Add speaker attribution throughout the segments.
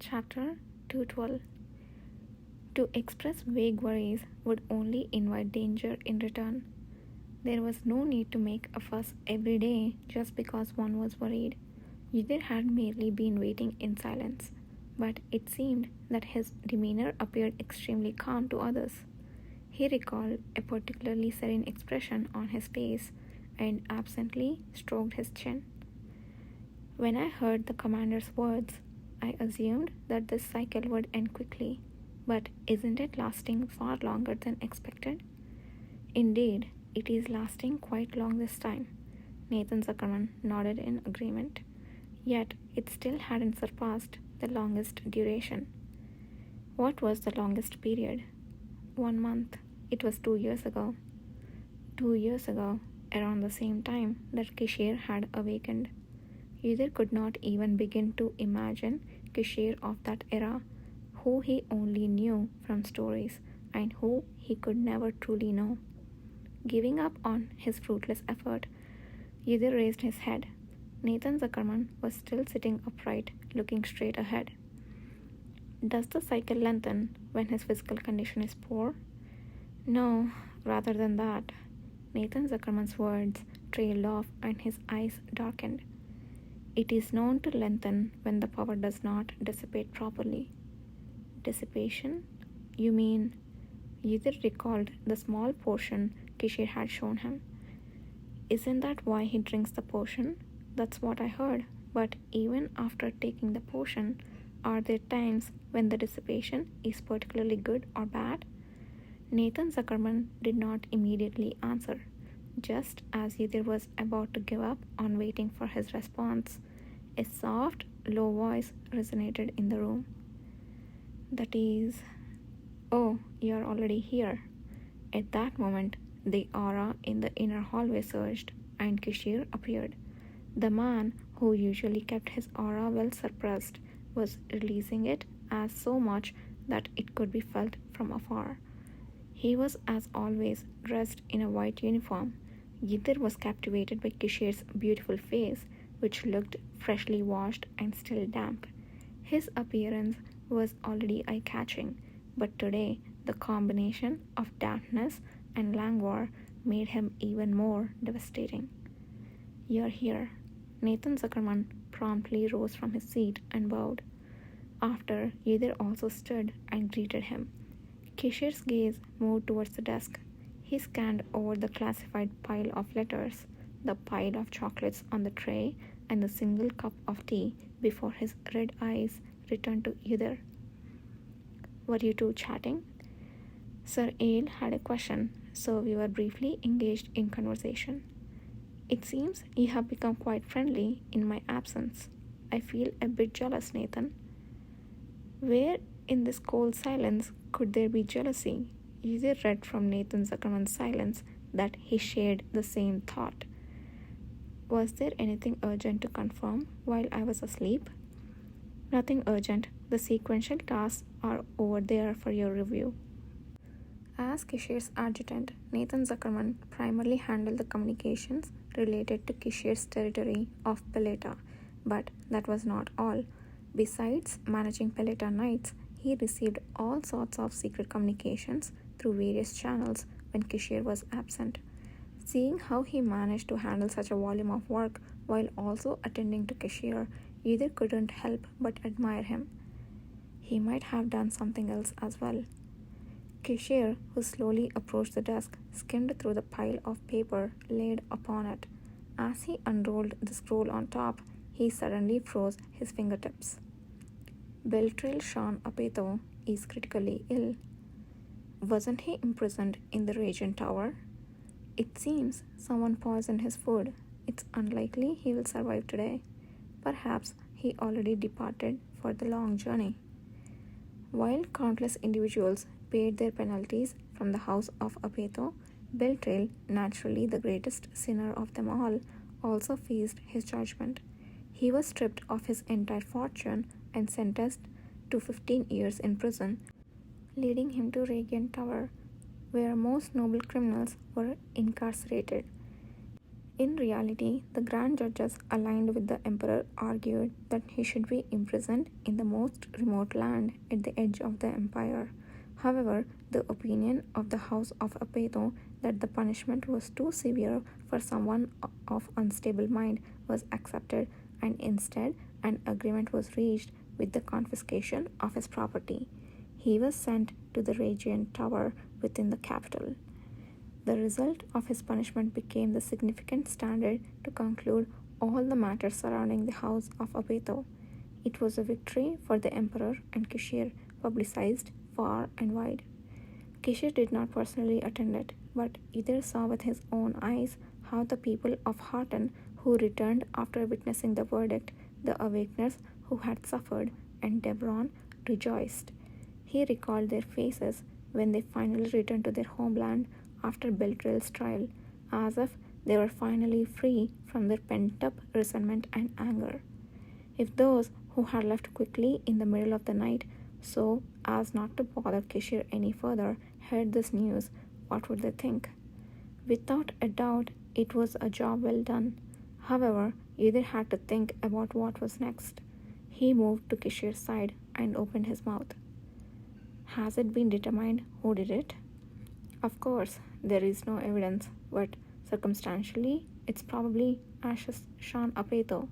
Speaker 1: Chapter 212. To express vague worries would only invite danger in return. There was no need to make a fuss every day just because one was worried. Yuder had merely been waiting in silence, but it seemed that his demeanor appeared extremely calm to others. He recalled a particularly serene expression on his face and absently stroked his chin. When I heard the commander's words, I assumed that this cycle would end quickly, but isn't it lasting far longer than expected? Indeed, it is lasting quite long this time. Nathan Zuckerman nodded in agreement. Yet, it still hadn't surpassed the longest duration. What was the longest period? 1 month. It was 2 years ago. 2 years ago, around the same time that Kishir had awakened. Yudir could not even begin to imagine Kishir of that era, who he only knew from stories and who he could never truly know. Giving up on his fruitless effort, Yudir raised his head. Nathan Zuckerman was still sitting upright, looking straight ahead. Does the cycle lengthen when his physical condition is poor? No, rather than that. Nathan Zuckerman's words trailed off and his eyes darkened. It is known to lengthen when the power does not dissipate properly. Dissipation? You mean? Yudir recalled the small portion Kishir had shown him. Isn't that why he drinks the potion? That's what I heard. But even after taking the potion, are there times when the dissipation is particularly good or bad? Nathan Zuckerman did not immediately answer. Just as Yudir was about to give up on waiting for his response, a soft, low voice resonated in the room. That is, oh, you're already here. At that moment, the aura in the inner hallway surged, and Kishir appeared. The man who usually kept his aura well suppressed was releasing it as so much that it could be felt from afar. He was, as always, dressed in a white uniform. Yudir was captivated by Kishir's beautiful face, which looked freshly washed and still damp. His appearance was already eye-catching, but today the combination of dampness and languor made him even more devastating. You're here. Nathan Zuckerman promptly rose from his seat and bowed. After, Yudir also stood and greeted him. Kishir's gaze moved towards the desk. He scanned over the classified pile of letters, the pile of chocolates on the tray, and the single cup of tea before his red eyes returned to Yudir. Were you two chatting? Sir Ale had a question, so we were briefly engaged in conversation. It seems you have become quite friendly in my absence. I feel a bit jealous, Nathan. Where in this cold silence could there be jealousy? Yudir read from Nathan Zuckerman's silence that he shared the same thought. Was there anything urgent to confirm while I was asleep? Nothing urgent. The sequential tasks are over there for your review. As Kishir's adjutant, Nathan Zuckerman primarily handled the communications related to Kishir's territory of Peleta, but that was not all. Besides managing Peleta nights, he received all sorts of secret communications through various channels when Kishir was absent. Seeing how he managed to handle such a volume of work while also attending to Kishir, Yudir couldn't help but admire him. He might have done something else as well. Kishir, who slowly approached the desk, skimmed through the pile of paper laid upon it. As he unrolled the scroll on top, he suddenly froze his fingertips. Beltrail Sean Apeto is critically ill. Wasn't he imprisoned in the Regent Tower? It seems someone poisoned his food. It's unlikely he will survive today. Perhaps he already departed for the long journey. While countless individuals paid their penalties from the house of Apeto, Beltrail, naturally the greatest sinner of them all, also faced his judgment. He was stripped of his entire fortune and sentenced to 15 years in prison, leading him to Regent Tower, where most noble criminals were incarcerated. In reality, the grand judges aligned with the emperor argued that he should be imprisoned in the most remote land at the edge of the empire. However, the opinion of the House of Apeto that the punishment was too severe for someone of unstable mind was accepted, and instead an agreement was reached with the confiscation of his property. He was sent to the Radiant Tower within the capital. The result of his punishment became the significant standard to conclude all the matters surrounding the house of Abeto. It was a victory for the emperor and Kishir, publicized far and wide. Kishir did not personally attend it, but either saw with his own eyes how the people of Hartan who returned after witnessing the verdict, the awakeners who had suffered, and Debron rejoiced. He recalled their faces when they finally returned to their homeland after Beltrail's trial, as if they were finally free from their pent-up resentment and anger. If those who had left quickly in the middle of the night, so as not to bother Kishir any further, heard this news, what would they think? Without a doubt, it was a job well done. However, Yuder had to think about what was next. He moved to Kishir's side and opened his mouth. Has it been determined who did it? Of course, there is no evidence, but circumstantially, it's probably Ash's Shan Apeto.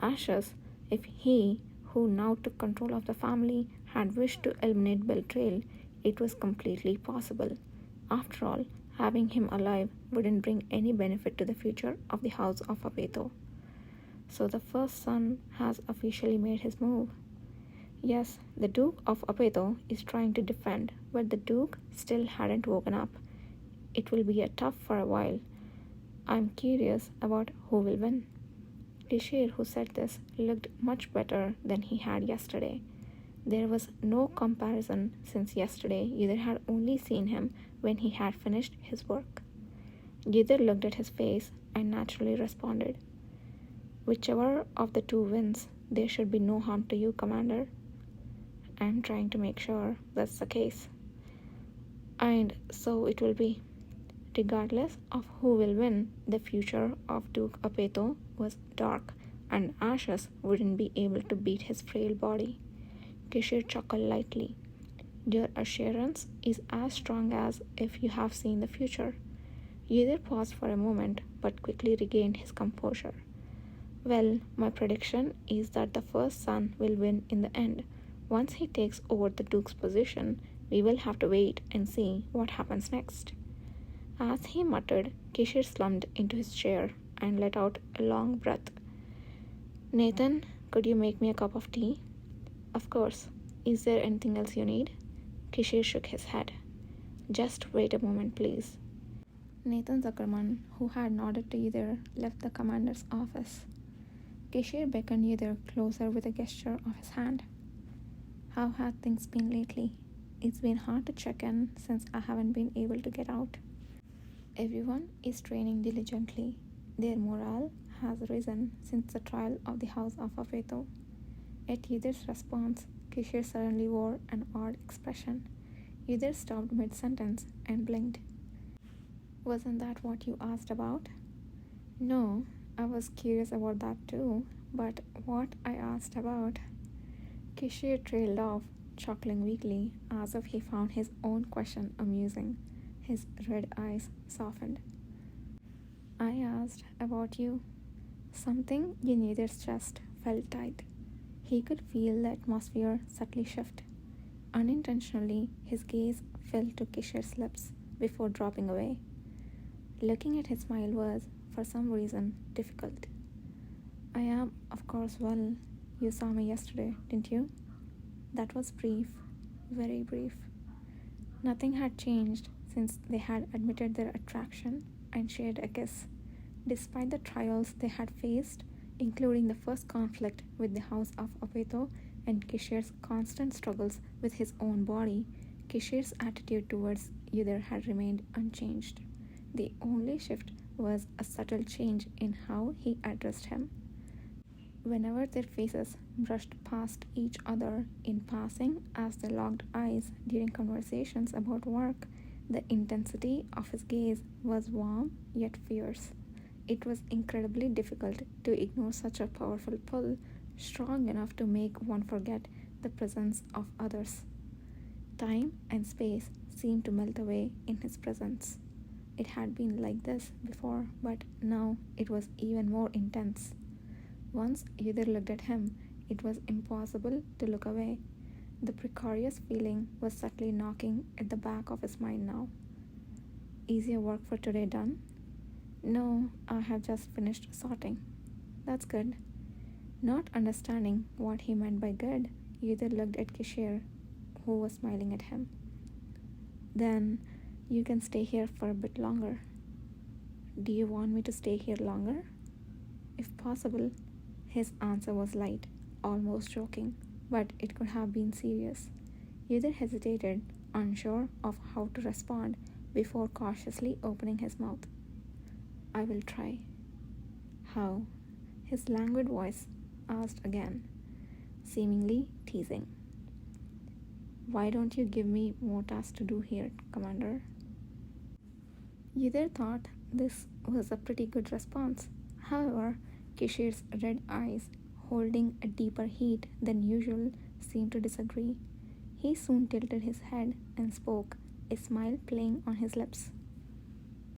Speaker 1: Ash's, if he, who now took control of the family, had wished to eliminate Beltrail, it was completely possible. After all, having him alive wouldn't bring any benefit to the future of the House of Apeto. So the first son has officially made his move. Yes, the Duke of Apeto is trying to defend, but the Duke still hadn't woken up. It will be a tough for a while. I'm curious about who will win. Kishir, who said this, looked much better than he had yesterday. There was no comparison since yesterday Yuder had only seen him when he had finished his work. Yuder looked at his face and naturally responded, "Whichever of the two wins, there should be no harm to you, Commander." I'm trying to make sure that's the case. And so it will be. Regardless of who will win, the future of Duke Apeto was dark, and Ashes wouldn't be able to beat his frail body. Kishir chuckled lightly. Your assurance is as strong as if you have seen the future. Yudir paused for a moment, but quickly regained his composure. Well, my prediction is that the first son will win in the end. Once he takes over the Duke's position, we will have to wait and see what happens next. As he muttered, Kishir slumped into his chair and let out a long breath. Nathan, could you make me a cup of tea? Of course. Is there anything else you need? Kishir shook his head. Just wait a moment, please. Nathan Zuckerman, who had nodded to Yudir, left the commander's office. Kishir beckoned Yudir closer with a gesture of his hand. How had things been lately? It's been hard to check in since I haven't been able to get out. Everyone is training diligently. Their morale has risen since the trial of the House of Apeto. At Yudir's response, Kishir suddenly wore an odd expression. Yudir stopped mid-sentence and blinked. Wasn't that what you asked about? No, I was curious about that too, but what I asked about... Kishir trailed off, chuckling weakly, as if he found his own question amusing. His red eyes softened. I asked about you. Something in Yudir's chest felt tight. He could feel the atmosphere subtly shift. Unintentionally, his gaze fell to Kishir's lips before dropping away. Looking at his smile was, for some reason, difficult. I am, of course, well. You saw me yesterday, didn't you? That was brief, very brief. Nothing had changed since they had admitted their attraction and shared a kiss. Despite the trials they had faced, including the first conflict with the House of Apeto and Kishir's constant struggles with his own body, Kishir's attitude towards Yudir had remained unchanged. The only shift was a subtle change in how he addressed him. Whenever their faces brushed past each other in passing as they locked eyes during conversations about work, the intensity of his gaze was warm yet fierce. It was incredibly difficult to ignore such a powerful pull, strong enough to make one forget the presence of others. Time and space seemed to melt away in his presence. It had been like this before, but now it was even more intense. Once Yuder looked at him, it was impossible to look away. The precarious feeling was subtly knocking at the back of his mind now. Is your work for today done? No, I have just finished sorting. That's good. Not understanding what he meant by good, Yuder looked at Kishir, who was smiling at him. Then you can stay here for a bit longer. Do you want me to stay here longer? If possible. His answer was light, almost joking, but it could have been serious. Yudir hesitated, unsure of how to respond, before cautiously opening his mouth. I will try. How? His languid voice asked again, seemingly teasing. Why don't you give me more tasks to do here, Commander? Yudir thought this was a pretty good response. However, Kishir's red eyes, holding a deeper heat than usual, seemed to disagree. He soon tilted his head and spoke, a smile playing on his lips.